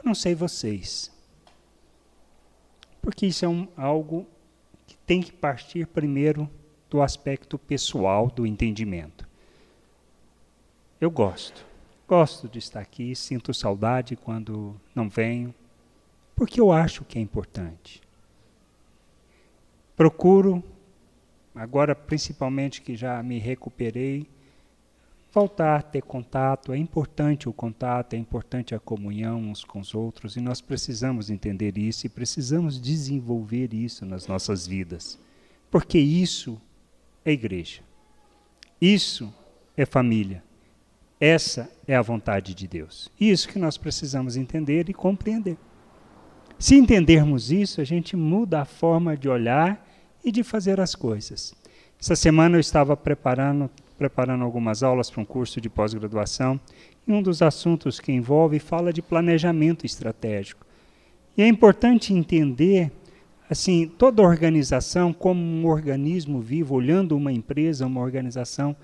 não sei vocês. Porque isso é algo que tem que partir primeiro do aspecto pessoal do entendimento. Eu gosto de estar aqui, sinto saudade quando não venho, porque eu acho que é importante. Procuro, agora principalmente que já me recuperei, voltar a ter contato. É importante o contato, é importante a comunhão uns com os outros, e nós precisamos entender isso e precisamos desenvolver isso nas nossas vidas, porque isso é igreja, isso é família, essa é a vontade de Deus. Isso que nós precisamos entender e compreender. Se entendermos isso, a gente muda a forma de olhar e de fazer as coisas. Essa semana eu estava preparando algumas aulas para um curso de pós-graduação, e um dos assuntos que envolve fala de planejamento estratégico. E é importante entender, assim, toda organização como um organismo vivo, olhando uma empresa, uma organização,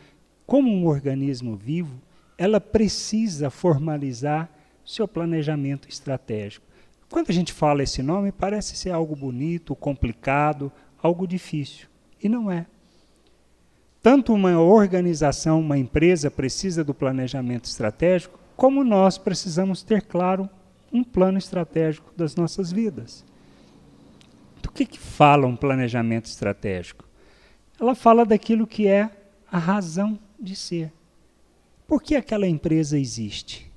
como um organismo vivo, ela precisa formalizar seu planejamento estratégico. Quando a gente fala esse nome, parece ser algo bonito, complicado, algo difícil. E não é. Tanto uma organização, uma empresa precisa do planejamento estratégico, como nós precisamos ter, claro, um plano estratégico das nossas vidas. Do que fala um planejamento estratégico? Ela fala daquilo que é a razão de ser. Por que aquela empresa existe?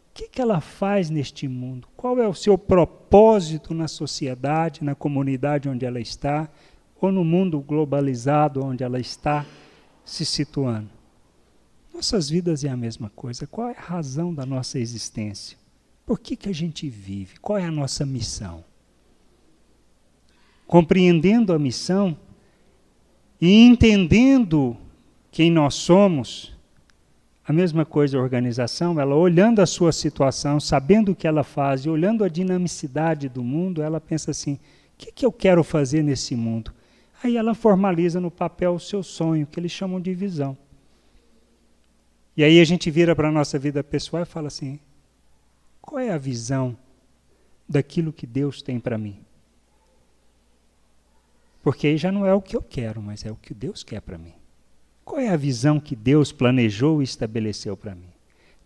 O que ela faz neste mundo? Qual é o seu propósito na sociedade, na comunidade onde ela está, ou no mundo globalizado onde ela está se situando? Nossas vidas é a mesma coisa. Qual é a razão da nossa existência? Por que a gente vive? Qual é a nossa missão? Compreendendo a missão e entendendo quem nós somos, a mesma coisa a organização, ela olhando a sua situação, sabendo o que ela faz e olhando a dinamicidade do mundo, ela pensa assim, o que eu quero fazer nesse mundo? Aí ela formaliza no papel o seu sonho, que eles chamam de visão. E aí a gente vira para a nossa vida pessoal e fala assim, qual é a visão daquilo que Deus tem para mim? Porque aí já não é o que eu quero, mas é o que Deus quer para mim. Qual é a visão que Deus planejou e estabeleceu para mim?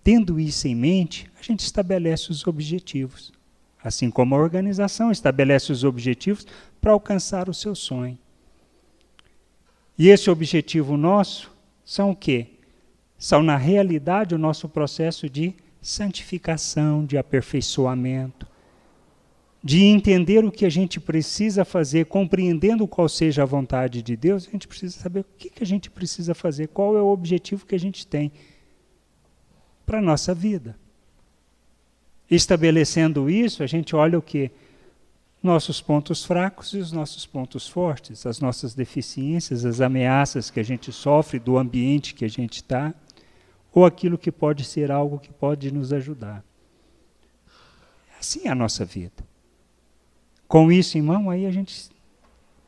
Tendo isso em mente, a gente estabelece os objetivos. Assim como a organização estabelece os objetivos para alcançar o seu sonho. E esse objetivo nosso são o quê? São, na realidade, o nosso processo de santificação, de aperfeiçoamento, de entender o que a gente precisa fazer, compreendendo qual seja a vontade de Deus, a gente precisa saber o que a gente precisa fazer, qual é o objetivo que a gente tem para a nossa vida. Estabelecendo isso, a gente olha o quê? Nossos pontos fracos e os nossos pontos fortes, as nossas deficiências, as ameaças que a gente sofre do ambiente que a gente está, ou aquilo que pode ser algo que pode nos ajudar. Assim é a nossa vida. Com isso em mão, aí a gente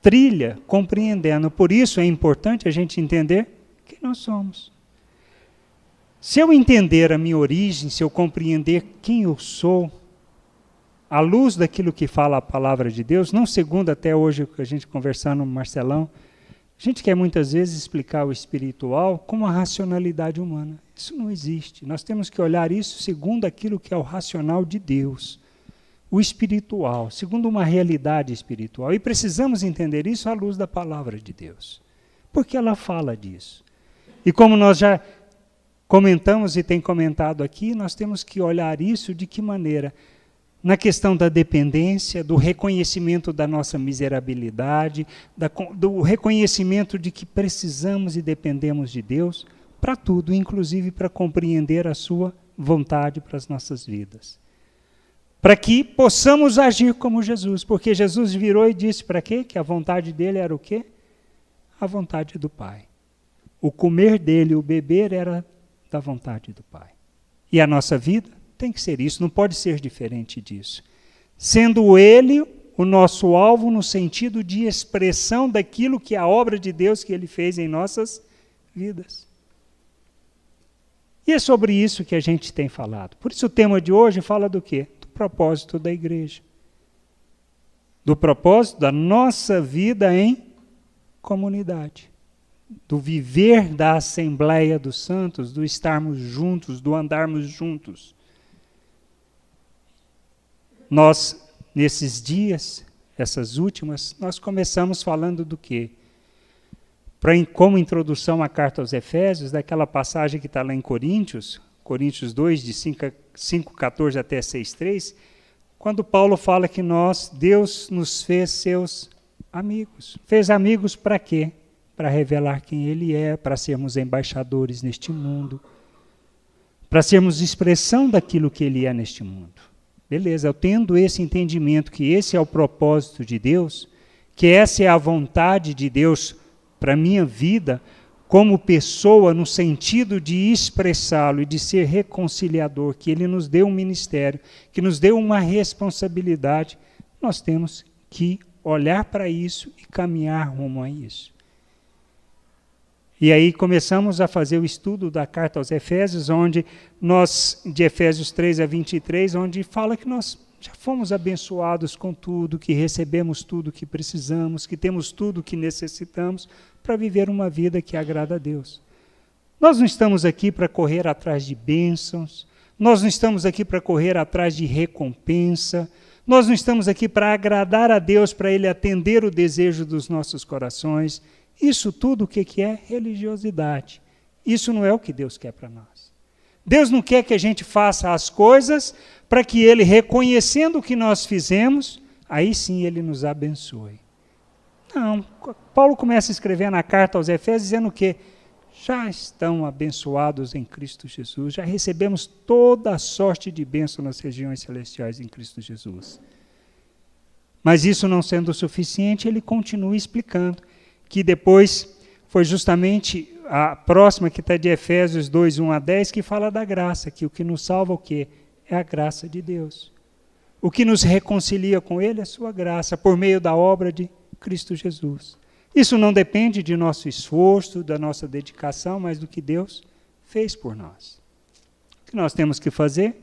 trilha, compreendendo. Por isso é importante a gente entender quem nós somos. Se eu entender a minha origem, se eu compreender quem eu sou, à luz daquilo que fala a palavra de Deus, não segundo até hoje que a gente conversando no Marcelão, a gente quer muitas vezes explicar o espiritual como a racionalidade humana. Isso não existe. Nós temos que olhar isso segundo aquilo que é o racional de Deus. O espiritual, segundo uma realidade espiritual. E precisamos entender isso à luz da palavra de Deus. Porque ela fala disso. E como nós já comentamos e tem comentado aqui, nós temos que olhar isso de que maneira? Na questão da dependência, do reconhecimento da nossa miserabilidade, do reconhecimento de que precisamos e dependemos de Deus para tudo, inclusive para compreender a sua vontade para as nossas vidas. Para que possamos agir como Jesus, porque Jesus virou e disse para quê? Que a vontade dele era o quê? A vontade do Pai. O comer dele, o beber era da vontade do Pai. E a nossa vida tem que ser isso, não pode ser diferente disso. Sendo ele o nosso alvo no sentido de expressão daquilo que é a obra de Deus que ele fez em nossas vidas. E é sobre isso que a gente tem falado. Por isso o tema de hoje fala do quê? propósito da igreja. Do propósito da nossa vida em comunidade. Do viver da Assembleia dos Santos, do estarmos juntos, do andarmos juntos. Nós, nesses dias, essas últimas, nós começamos falando do quê? Como introdução à carta aos Efésios, daquela passagem que está lá em Coríntios 2, de 5:14 até 6:3, quando Paulo fala que Deus nos fez seus amigos. Fez amigos para quê? Para revelar quem Ele é, para sermos embaixadores neste mundo, para sermos expressão daquilo que Ele é neste mundo. Beleza, eu tendo esse entendimento que esse é o propósito de Deus, que essa é a vontade de Deus para a minha vida, como pessoa, no sentido de expressá-lo e de ser reconciliador, que Ele nos deu um ministério, que nos deu uma responsabilidade, nós temos que olhar para isso e caminhar rumo a isso. E aí começamos a fazer o estudo da carta aos Efésios, de Efésios 3-23, onde fala que nós já fomos abençoados com tudo, que recebemos tudo que precisamos, que temos tudo que necessitamos para viver uma vida que agrada a Deus. Nós não estamos aqui para correr atrás de bênçãos, nós não estamos aqui para correr atrás de recompensa, nós não estamos aqui para agradar a Deus, para Ele atender o desejo dos nossos corações. Isso tudo o que é? Religiosidade. Isso não é o que Deus quer para nós. Deus não quer que a gente faça as coisas para que Ele, reconhecendo o que nós fizemos, aí sim Ele nos abençoe. Não, Paulo começa a escrever na carta aos Efésios dizendo que já estão abençoados em Cristo Jesus, já recebemos toda a sorte de bênção nas regiões celestiais em Cristo Jesus. Mas isso não sendo suficiente, ele continua explicando que depois foi justamente a próxima, que está de Efésios 2, 1-10, que fala da graça, que o que nos salva o quê? É a graça de Deus. O que nos reconcilia com Ele é a sua graça, por meio da obra de Cristo Jesus. Isso não depende de nosso esforço, da nossa dedicação, mas do que Deus fez por nós. O que nós temos que fazer?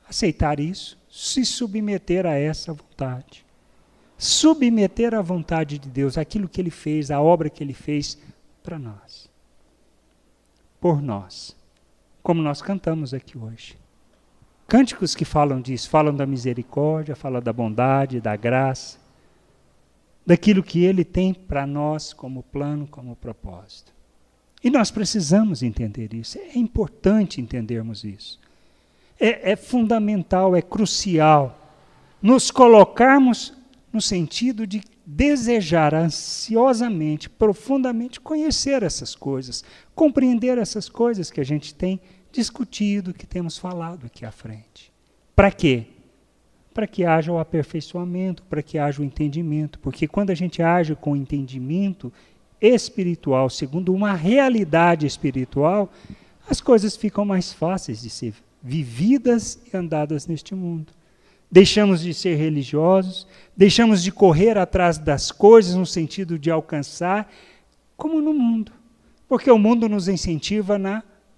Aceitar isso, se submeter a essa vontade. Submeter à vontade de Deus, aquilo que Ele fez, a obra que Ele fez para nós. Por nós. Como nós cantamos aqui hoje. Cânticos que falam disso, falam da misericórdia, falam da bondade, da graça, daquilo que Ele tem para nós como plano, como propósito. E nós precisamos entender isso, é importante entendermos isso. É fundamental, é crucial nos colocarmos no sentido de desejar ansiosamente, profundamente conhecer essas coisas, compreender essas coisas que a gente tem discutido, que temos falado aqui à frente. Para quê? Para que haja o aperfeiçoamento, para que haja o entendimento. Porque quando a gente age com entendimento espiritual, segundo uma realidade espiritual, as coisas ficam mais fáceis de ser vividas e andadas neste mundo. Deixamos de ser religiosos, deixamos de correr atrás das coisas no sentido de alcançar, como no mundo. Porque o mundo nos incentiva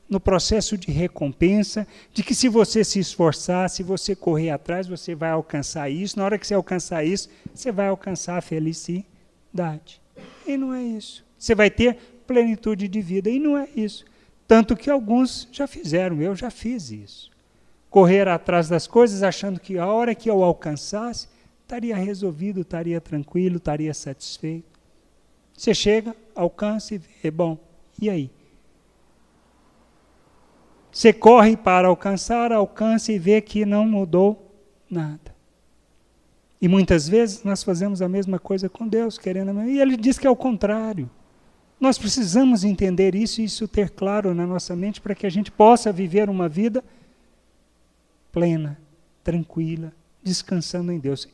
no processo de recompensa, de que se você se esforçar, se você correr atrás, você vai alcançar isso. Na hora que você alcançar isso, você vai alcançar a felicidade. E não é isso. Você vai ter plenitude de vida, e não é isso. Tanto que alguns já fizeram, eu já fiz isso. Correr atrás das coisas achando que a hora que eu alcançasse, estaria resolvido, estaria tranquilo, estaria satisfeito. Você chega, alcança e vê, bom, e aí? Você corre para alcançar, alcança e vê que não mudou nada. E muitas vezes nós fazemos a mesma coisa com Deus, e Ele diz que é o contrário. Nós precisamos entender isso e isso ter claro na nossa mente para que a gente possa viver uma vida plena, tranquila, descansando em Deus,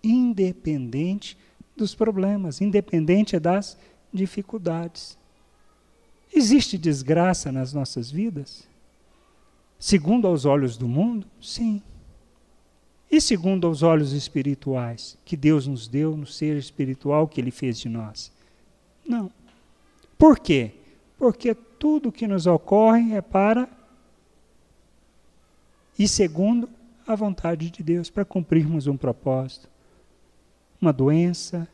independente dos problemas, independente das dificuldades. Existe desgraça nas nossas vidas? Segundo aos olhos do mundo? Sim. E segundo aos olhos espirituais, que Deus nos deu no ser espiritual que Ele fez de nós? Não. Por quê? Porque tudo que nos ocorre é para e segundo a vontade de Deus, para cumprirmos um propósito. Uma doença,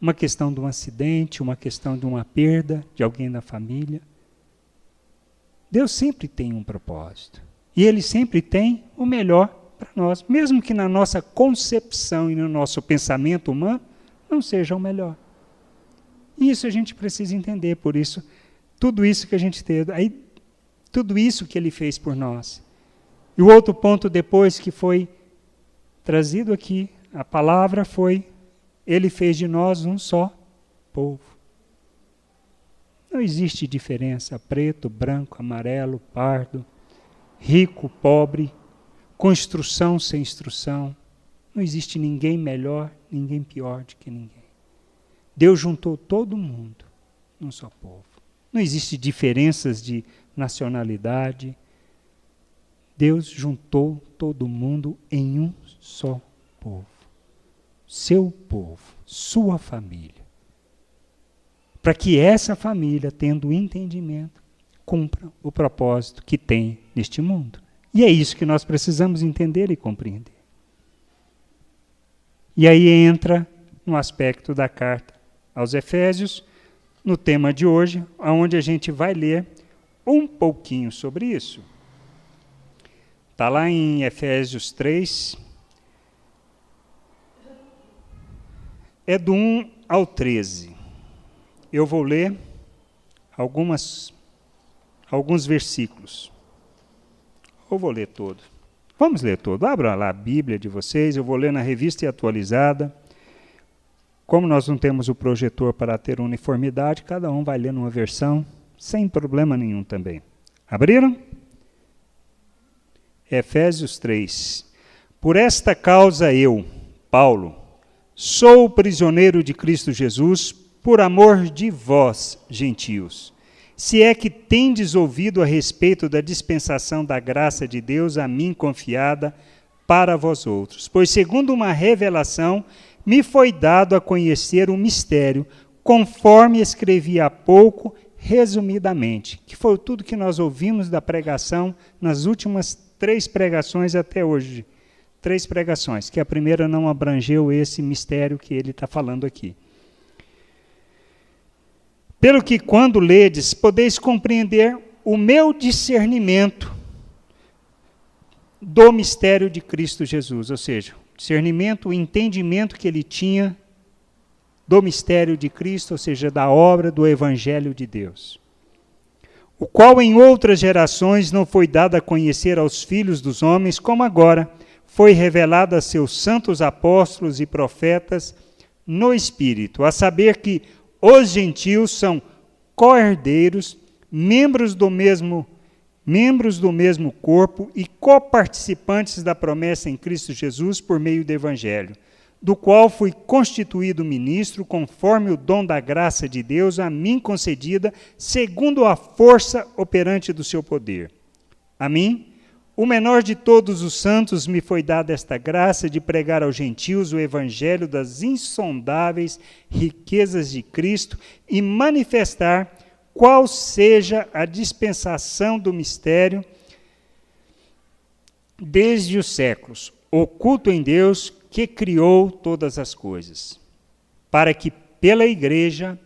uma questão de um acidente, uma questão de uma perda de alguém na família. Deus sempre tem um propósito. E Ele sempre tem o melhor para nós, mesmo que na nossa concepção e no nosso pensamento humano não seja o melhor. E isso a gente precisa entender, por isso, tudo isso que a gente teve, aí, tudo isso que Ele fez por nós. E o outro ponto depois que foi trazido aqui, a palavra foi, Ele fez de nós um só povo. Não existe diferença, preto, branco, amarelo, pardo, rico, pobre, com instrução, sem instrução. Não existe ninguém melhor, ninguém pior do que ninguém. Deus juntou todo mundo num só povo. Não existe diferenças de nacionalidade. Deus juntou todo mundo em um só povo. Seu povo, sua família. Para que essa família, tendo entendimento, cumpra o propósito que tem neste mundo. E é isso que nós precisamos entender e compreender. E aí entra no aspecto da carta aos Efésios, no tema de hoje, onde a gente vai ler um pouquinho sobre isso. Está lá em Efésios 3, é do 1 ao 13. Eu vou ler alguns versículos. Ou vou ler todo? Vamos ler todo. Abra lá a Bíblia de vocês, eu vou ler na Revista e Atualizada. Como nós não temos o projetor para ter uniformidade, cada um vai ler numa versão, sem problema nenhum também. Abriram? Efésios 3. Por esta causa eu, Paulo, sou prisioneiro de Cristo Jesus, por amor de vós, gentios. Se é que tendes ouvido a respeito da dispensação da graça de Deus a mim confiada para vós outros. Pois segundo uma revelação, me foi dado a conhecer o mistério, conforme escrevi há pouco, resumidamente, que foi tudo que nós ouvimos da pregação nas últimas 3 pregações até hoje. 3 pregações, que a primeira não abrangeu esse mistério que ele está falando aqui. Pelo que, quando ledes, podeis compreender o meu discernimento do mistério de Cristo Jesus, ou seja, o discernimento, o entendimento que ele tinha do mistério de Cristo, ou seja, da obra do Evangelho de Deus, o qual em outras gerações não foi dado a conhecer aos filhos dos homens, como agora foi revelado a seus santos apóstolos e profetas no Espírito, a saber que os gentios são co-herdeiros, membros do mesmo corpo e coparticipantes da promessa em Cristo Jesus por meio do Evangelho, do qual fui constituído ministro conforme o dom da graça de Deus a mim concedida, segundo a força operante do seu poder. A mim, o menor de todos os santos, me foi dada esta graça de pregar aos gentios o evangelho das insondáveis riquezas de Cristo e manifestar qual seja a dispensação do mistério desde os séculos, oculto em Deus que criou todas as coisas, para que pela Igreja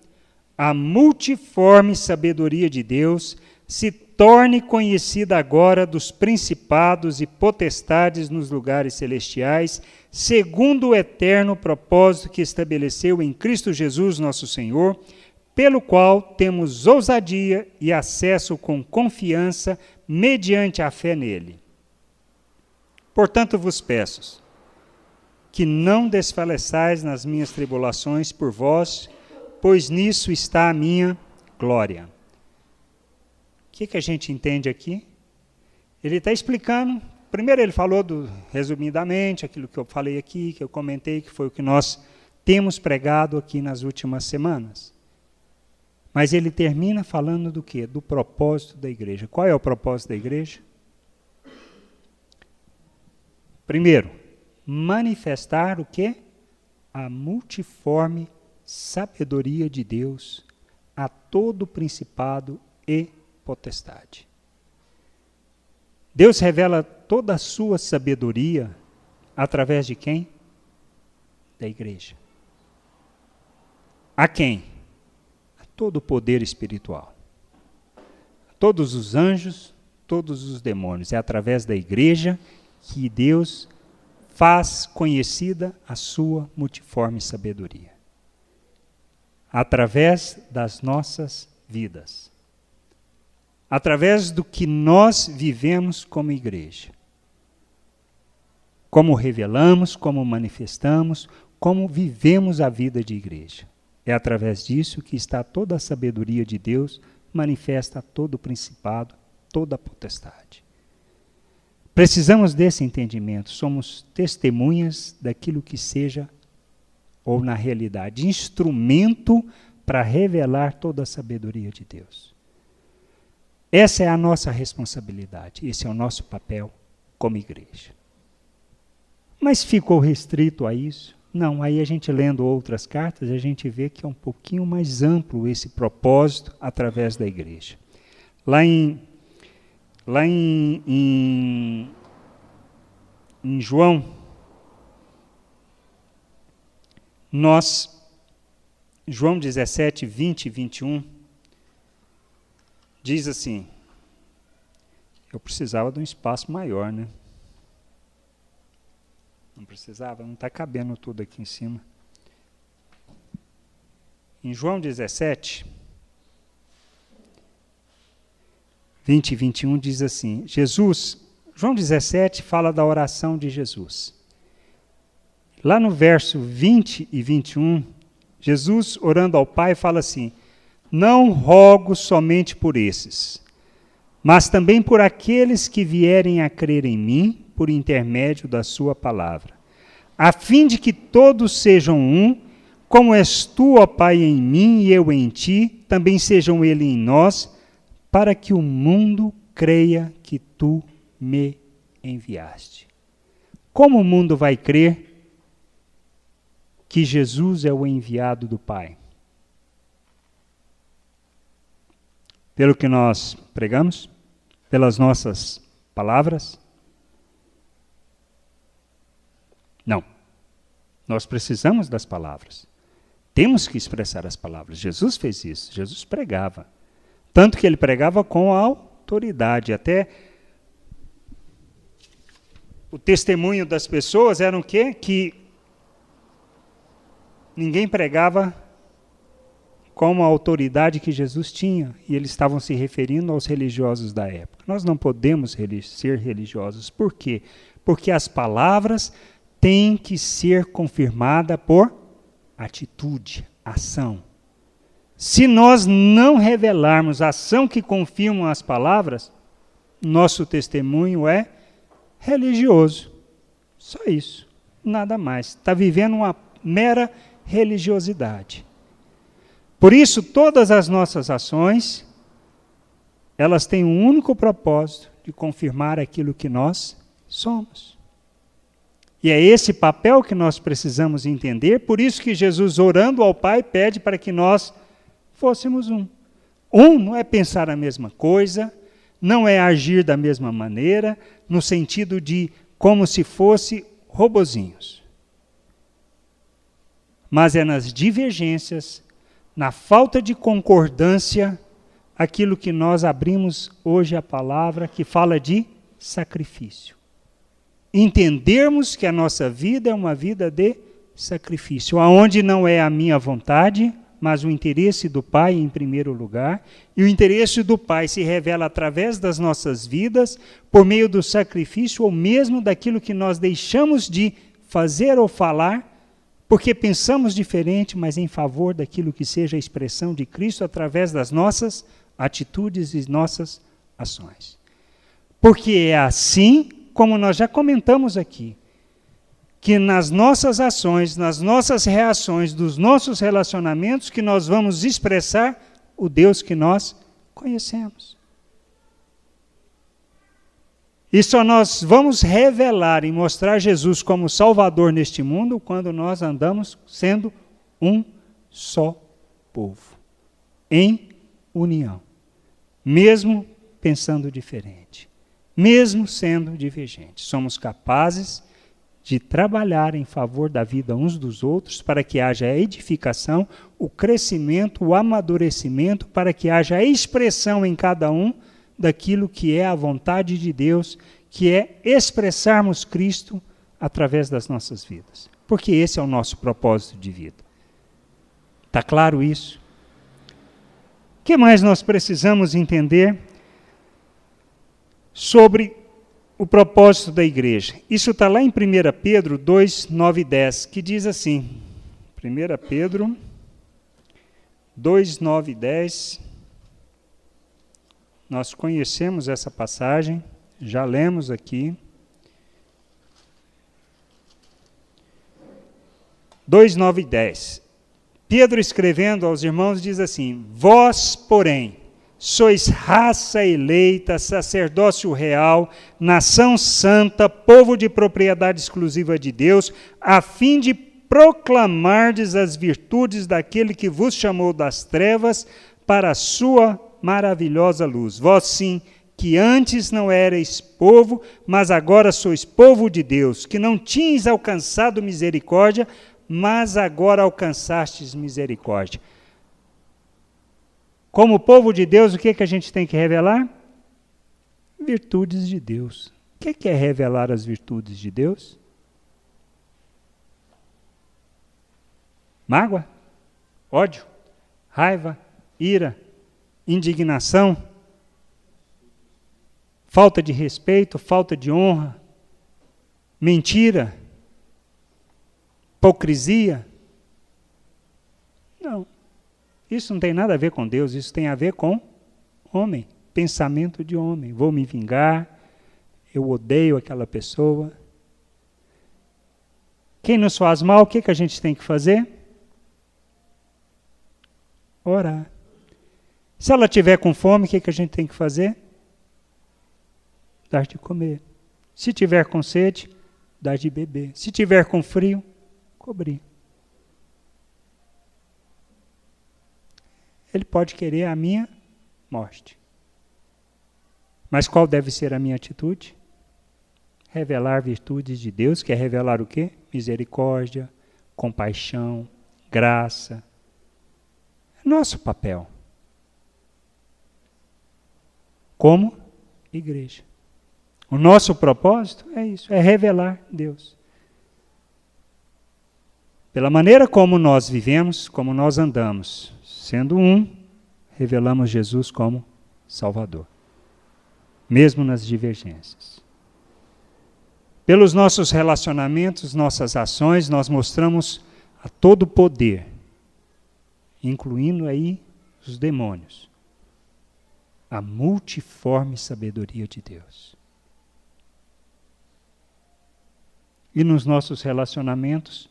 a multiforme sabedoria de Deus se torne conhecida agora dos principados e potestades nos lugares celestiais, segundo o eterno propósito que estabeleceu em Cristo Jesus nosso Senhor, pelo qual temos ousadia e acesso com confiança mediante a fé nele. Portanto vos peço que não desfaleçais nas minhas tribulações por vós, pois nisso está a minha glória. O que a gente entende aqui? Ele está explicando, primeiro ele falou resumidamente, aquilo que eu falei aqui, que eu comentei, que foi o que nós temos pregado aqui nas últimas semanas. Mas ele termina falando do quê? Do propósito da igreja. Qual é o propósito da igreja? Primeiro, manifestar o quê? A multiforme sabedoria de Deus a todo principado e potestade. Deus revela toda a sua sabedoria através de quem? Da igreja. A quem? A todo o poder espiritual. Todos os anjos, todos os demônios. É através da igreja que Deus faz conhecida a sua multiforme sabedoria. Através das nossas vidas. Através do que nós vivemos como igreja. Como revelamos, como manifestamos, como vivemos a vida de igreja. É através disso que está toda a sabedoria de Deus, manifesta todo o principado, toda a potestade. Precisamos desse entendimento. Somos testemunhas daquilo que seja, ou na realidade, instrumento para revelar toda a sabedoria de Deus. Essa é a nossa responsabilidade, esse é o nosso papel como igreja. Mas ficou restrito a isso? Não, aí a gente lendo outras cartas, a gente vê que é um pouquinho mais amplo esse propósito através da igreja. Lá em João, João 17, 20 e 21, diz assim, eu precisava de um espaço maior, né? Não precisava, não está cabendo tudo aqui em cima. Em João 17, 20 e 21 diz assim, João 17 fala da oração de Jesus. Lá no verso 20 e 21, Jesus, orando ao Pai, fala assim, não rogo somente por esses, mas também por aqueles que vierem a crer em mim, por intermédio da sua palavra, a fim de que todos sejam um, como és tu, ó Pai, em mim e eu em ti, também sejam ele em nós, para que o mundo creia que tu me enviaste. Como o mundo vai crer que Jesus é o enviado do Pai? Pelo que nós pregamos? Pelas nossas palavras? Não. Nós precisamos das palavras. Temos que expressar as palavras. Jesus fez isso. Jesus pregava. Tanto que ele pregava com a autoridade. Até o testemunho das pessoas era o quê? Que ninguém pregava com a autoridade que Jesus tinha. E eles estavam se referindo aos religiosos da época. Nós não podemos ser religiosos. Por quê? Porque as palavras têm que ser confirmadas por atitude, ação. Se nós não revelarmos a ação que confirma as palavras, nosso testemunho é religioso. Só isso, nada mais. Está vivendo uma mera religiosidade. Por isso, todas as nossas ações, elas têm um único propósito de confirmar aquilo que nós somos. E é esse papel que nós precisamos entender, por isso que Jesus, orando ao Pai, pede para que nós fôssemos um. Um não é pensar a mesma coisa, não é agir da mesma maneira, no sentido de como se fosse robozinhos. Mas é nas divergências, na falta de concordância, aquilo que nós abrimos hoje a palavra, que fala de sacrifício. Entendermos que a nossa vida é uma vida de sacrifício, aonde não é a minha vontade, mas o interesse do Pai em primeiro lugar, e o interesse do Pai se revela através das nossas vidas, por meio do sacrifício, ou mesmo daquilo que nós deixamos de fazer ou falar, porque pensamos diferente, mas em favor daquilo que seja a expressão de Cristo através das nossas atitudes e nossas ações. Porque é assim, como nós já comentamos aqui, que nas nossas ações, nas nossas reações, dos nossos relacionamentos, que nós vamos expressar o Deus que nós conhecemos. E só nós vamos revelar e mostrar Jesus como Salvador neste mundo quando nós andamos sendo um só povo, em união, mesmo pensando diferente, mesmo sendo divergentes. Somos capazes de trabalhar em favor da vida uns dos outros para que haja a edificação, o crescimento, o amadurecimento, para que haja a expressão em cada um daquilo que é a vontade de Deus, que é expressarmos Cristo através das nossas vidas. Porque esse é o nosso propósito de vida. Está claro isso? O que mais nós precisamos entender sobre o propósito da igreja? Isso está lá em 1 Pedro 2, 9 e 10, que diz assim, 1 Pedro 2, 9 e 10, nós conhecemos essa passagem, já lemos aqui. 2, 9 e 10. Pedro, escrevendo aos irmãos, diz assim: vós, porém, sois raça eleita, sacerdócio real, nação santa, povo de propriedade exclusiva de Deus, a fim de proclamardes as virtudes daquele que vos chamou das trevas para a sua maravilhosa luz. Vós sim, que antes não erais povo, mas agora sois povo de Deus, que não tinhas alcançado misericórdia, mas agora alcançastes misericórdia. Como povo de Deus, o que a gente tem que revelar? Virtudes de Deus. O que é revelar as virtudes de Deus? Mágoa? Ódio? Raiva? Ira? Indignação? Falta de respeito? Falta de honra? Mentira? Hipocrisia? Não. Isso não tem nada a ver com Deus, isso tem a ver com homem, pensamento de homem. Vou me vingar, eu odeio aquela pessoa. Quem nos faz mal, o que a gente tem que fazer? Orar. Se ela tiver com fome, o que a gente tem que fazer? Dar de comer. Se tiver com sede, dar de beber. Se tiver com frio, cobrir. Ele pode querer a minha morte. Mas qual deve ser a minha atitude? Revelar virtudes de Deus, que é revelar o quê? Misericórdia, compaixão, graça. É nosso papel. Como igreja. O nosso propósito é isso, é revelar Deus. Pela maneira como nós vivemos, como nós andamos, sendo um, revelamos Jesus como Salvador, mesmo nas divergências. Pelos nossos relacionamentos, nossas ações, nós mostramos a todo poder, incluindo aí os demônios, a multiforme sabedoria de Deus. E nos nossos relacionamentos,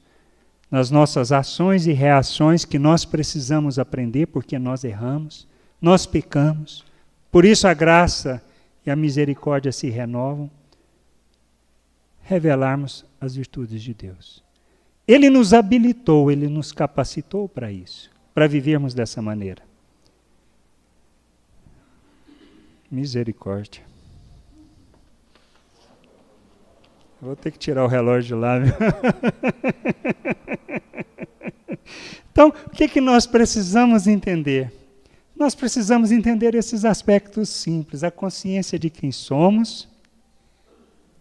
nas nossas ações e reações que nós precisamos aprender, porque nós erramos, nós pecamos, por isso a graça e a misericórdia se renovam, revelarmos as virtudes de Deus. Ele nos habilitou, Ele nos capacitou para isso, para vivermos dessa maneira. Misericórdia. Vou ter que tirar o relógio de lá, viu? Então, o que nós precisamos entender? Nós precisamos entender esses aspectos simples, a consciência de quem somos,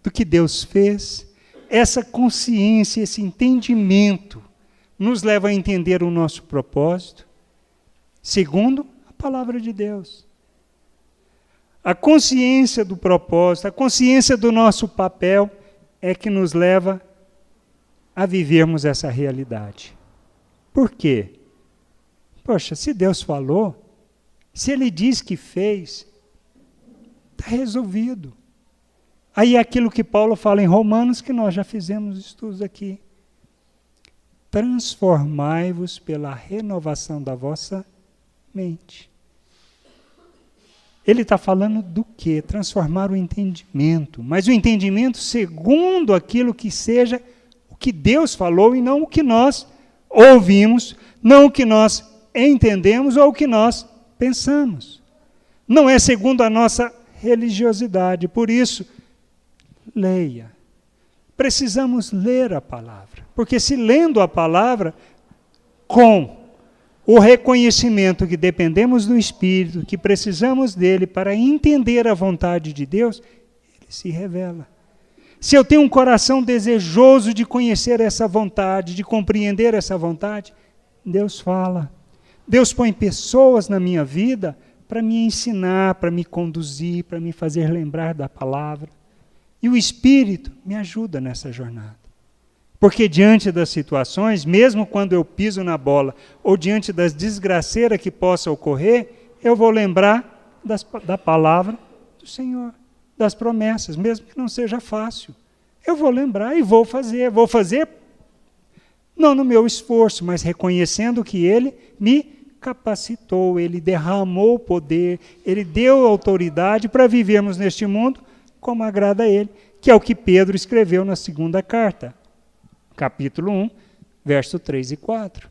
do que Deus fez. Essa consciência, esse entendimento, nos leva a entender o nosso propósito, segundo a palavra de Deus. A consciência do propósito, a consciência do nosso papel, é que nos leva a vivermos essa realidade. Por quê? Poxa, se Deus falou, se Ele diz que fez, está resolvido. Aí é aquilo que Paulo fala em Romanos, que nós já fizemos estudos aqui. Transformai-vos pela renovação da vossa mente. Ele está falando do quê? Transformar o entendimento. Mas o entendimento segundo aquilo que seja o que Deus falou e não o que nós ouvimos, não o que nós entendemos ou o que nós pensamos. Não é segundo a nossa religiosidade. Por isso, leia. Precisamos ler a palavra. Porque se lendo a palavra, com o reconhecimento que dependemos do Espírito, que precisamos dele para entender a vontade de Deus, ele se revela. Se eu tenho um coração desejoso de conhecer essa vontade, de compreender essa vontade, Deus fala. Deus põe pessoas na minha vida para me ensinar, para me conduzir, para me fazer lembrar da palavra. E o Espírito me ajuda nessa jornada. Porque diante das situações, mesmo quando eu piso na bola, ou diante das desgraceiras que possam ocorrer, eu vou lembrar da palavra do Senhor, das promessas, mesmo que não seja fácil. Eu vou lembrar e vou fazer não no meu esforço, mas reconhecendo que Ele me capacitou, Ele derramou poder, Ele deu autoridade para vivermos neste mundo como agrada a Ele, que é o que Pedro escreveu na segunda carta, capítulo 1, verso 3 e 4.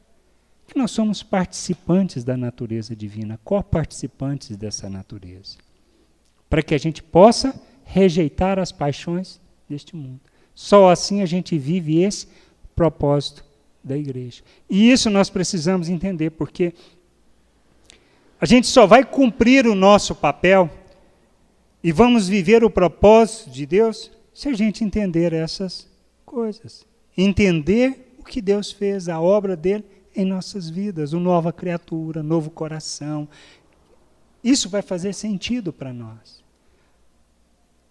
Que nós somos participantes da natureza divina, co-participantes dessa natureza, para que a gente possa rejeitar as paixões deste mundo. Só assim a gente vive esse propósito da igreja. E isso nós precisamos entender, porque a gente só vai cumprir o nosso papel e vamos viver o propósito de Deus se a gente entender essas coisas. Entender o que Deus fez, a obra dele em nossas vidas, uma nova criatura, novo coração. Isso vai fazer sentido para nós.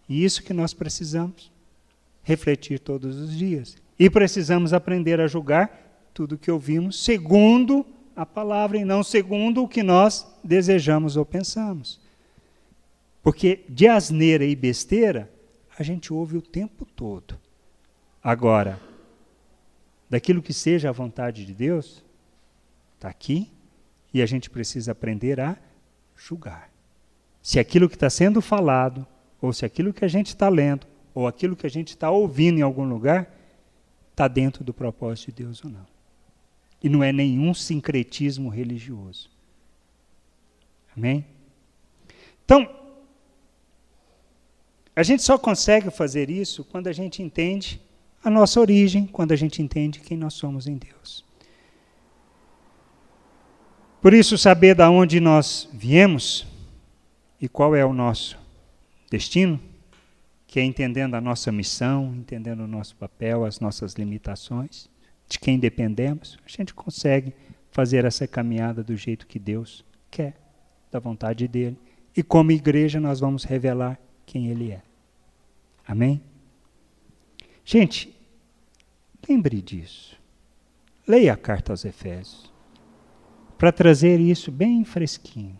E isso que nós precisamos refletir todos os dias. E precisamos aprender a julgar tudo o que ouvimos segundo a palavra e não segundo o que nós desejamos ou pensamos. Porque de asneira e besteira, a gente ouve o tempo todo. Agora, daquilo que seja a vontade de Deus, está aqui, e a gente precisa aprender a julgar. Se aquilo que está sendo falado, ou se aquilo que a gente está lendo, ou aquilo que a gente está ouvindo em algum lugar, está dentro do propósito de Deus ou não. E não é nenhum sincretismo religioso. Amém? Então, a gente só consegue fazer isso quando a gente entende a nossa origem, quando a gente entende quem nós somos em Deus. Por isso, saber de onde nós viemos e qual é o nosso destino, que é entendendo a nossa missão, entendendo o nosso papel, as nossas limitações, de quem dependemos, a gente consegue fazer essa caminhada do jeito que Deus quer, da vontade dele. E como igreja nós vamos revelar quem ele é. Amém? Gente, lembre disso. Leia a carta aos Efésios, para trazer isso bem fresquinho.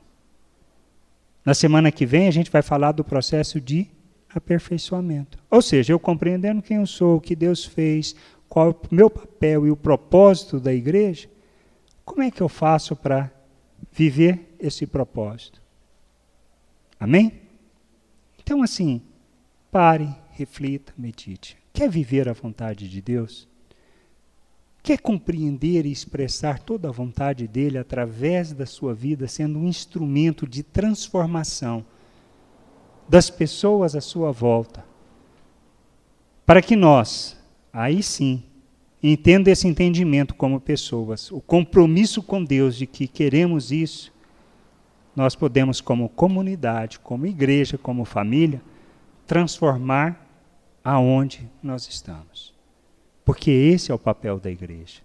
Na semana que vem a gente vai falar do processo de aperfeiçoamento. Ou seja, eu compreendendo quem eu sou, o que Deus fez, qual é o meu papel e o propósito da igreja, como é que eu faço para viver esse propósito? Amém? Então, assim, pare, reflita, medite. Quer viver a vontade de Deus? Quer compreender e expressar toda a vontade dele através da sua vida, sendo um instrumento de transformação das pessoas à sua volta? Para que nós, aí sim, entenda esse entendimento como pessoas, o compromisso com Deus de que queremos isso, nós podemos, como comunidade, como igreja, como família, transformar aonde nós estamos. Porque esse é o papel da igreja.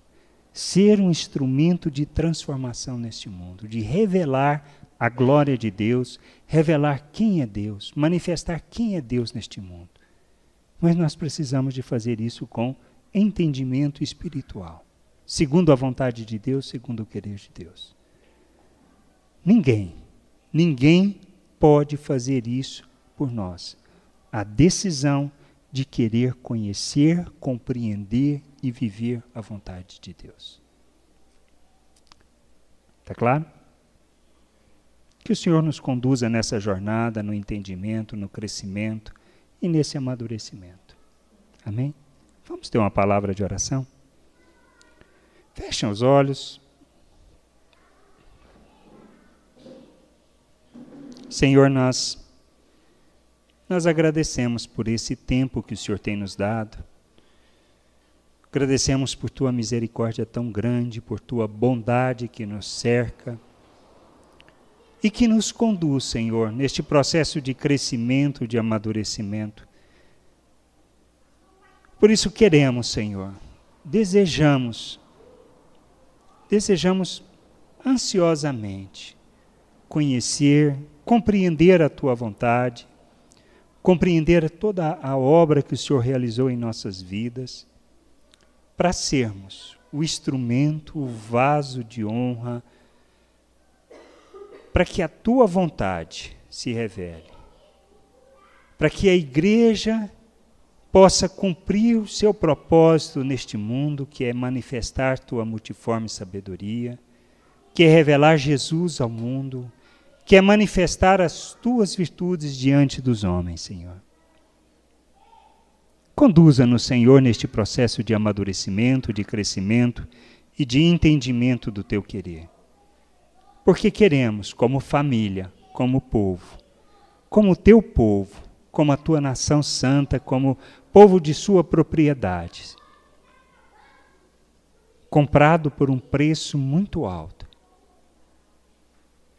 Ser um instrumento de transformação neste mundo, de revelar a glória de Deus, revelar quem é Deus, manifestar quem é Deus neste mundo. Mas nós precisamos de fazer isso com entendimento espiritual, segundo a vontade de Deus, segundo o querer de Deus. Ninguém pode fazer isso por nós. A decisão de querer conhecer, compreender e viver a vontade de Deus. Está claro? Que o Senhor nos conduza nessa jornada, no entendimento, no crescimento e nesse amadurecimento. Amém? Vamos ter uma palavra de oração? Fechem os olhos. Senhor, nós Nós agradecemos por esse tempo que o Senhor tem nos dado. Agradecemos por tua misericórdia tão grande, por tua bondade que nos cerca e que nos conduz, Senhor, neste processo de crescimento, de amadurecimento. Por isso queremos, Senhor, desejamos ansiosamente conhecer, compreender a tua vontade, compreender toda a obra que o Senhor realizou em nossas vidas, para sermos o instrumento, o vaso de honra, para que a tua vontade se revele, para que a igreja possa cumprir o seu propósito neste mundo, que é manifestar tua multiforme sabedoria, que é revelar Jesus ao mundo, que é manifestar as tuas virtudes diante dos homens, Senhor. Conduza-nos, Senhor, neste processo de amadurecimento, de crescimento e de entendimento do teu querer. Porque queremos, como família, como povo, como teu povo, como a tua nação santa, como povo de sua propriedade, comprado por um preço muito alto,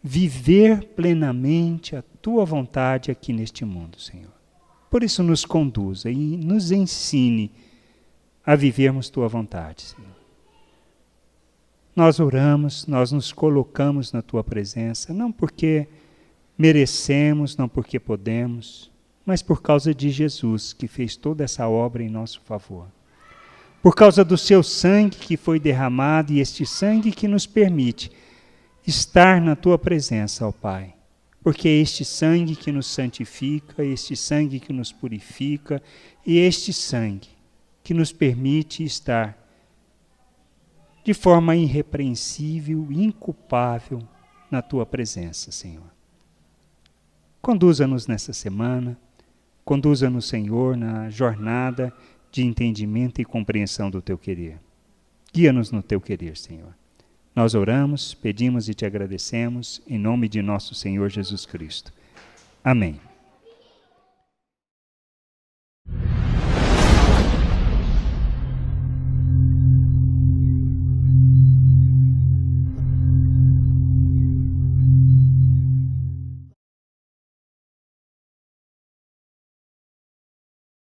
viver plenamente a tua vontade aqui neste mundo, Senhor. Por isso nos conduza e nos ensine a vivermos tua vontade, Senhor. Nós oramos, nós nos colocamos na tua presença, não porque merecemos, não porque podemos, mas por causa de Jesus, que fez toda essa obra em nosso favor. Por causa do seu sangue que foi derramado e este sangue que nos permite estar na tua presença, ó Pai. Porque é este sangue que nos santifica, este sangue que nos purifica e este sangue que nos permite estar de forma irrepreensível e inculpável na tua presença, Senhor. Conduza-nos nessa semana, conduza-nos, Senhor, na jornada de entendimento e compreensão do teu querer. Guia-nos no teu querer, Senhor. Nós oramos, pedimos e te agradecemos, em nome de nosso Senhor Jesus Cristo. Amém.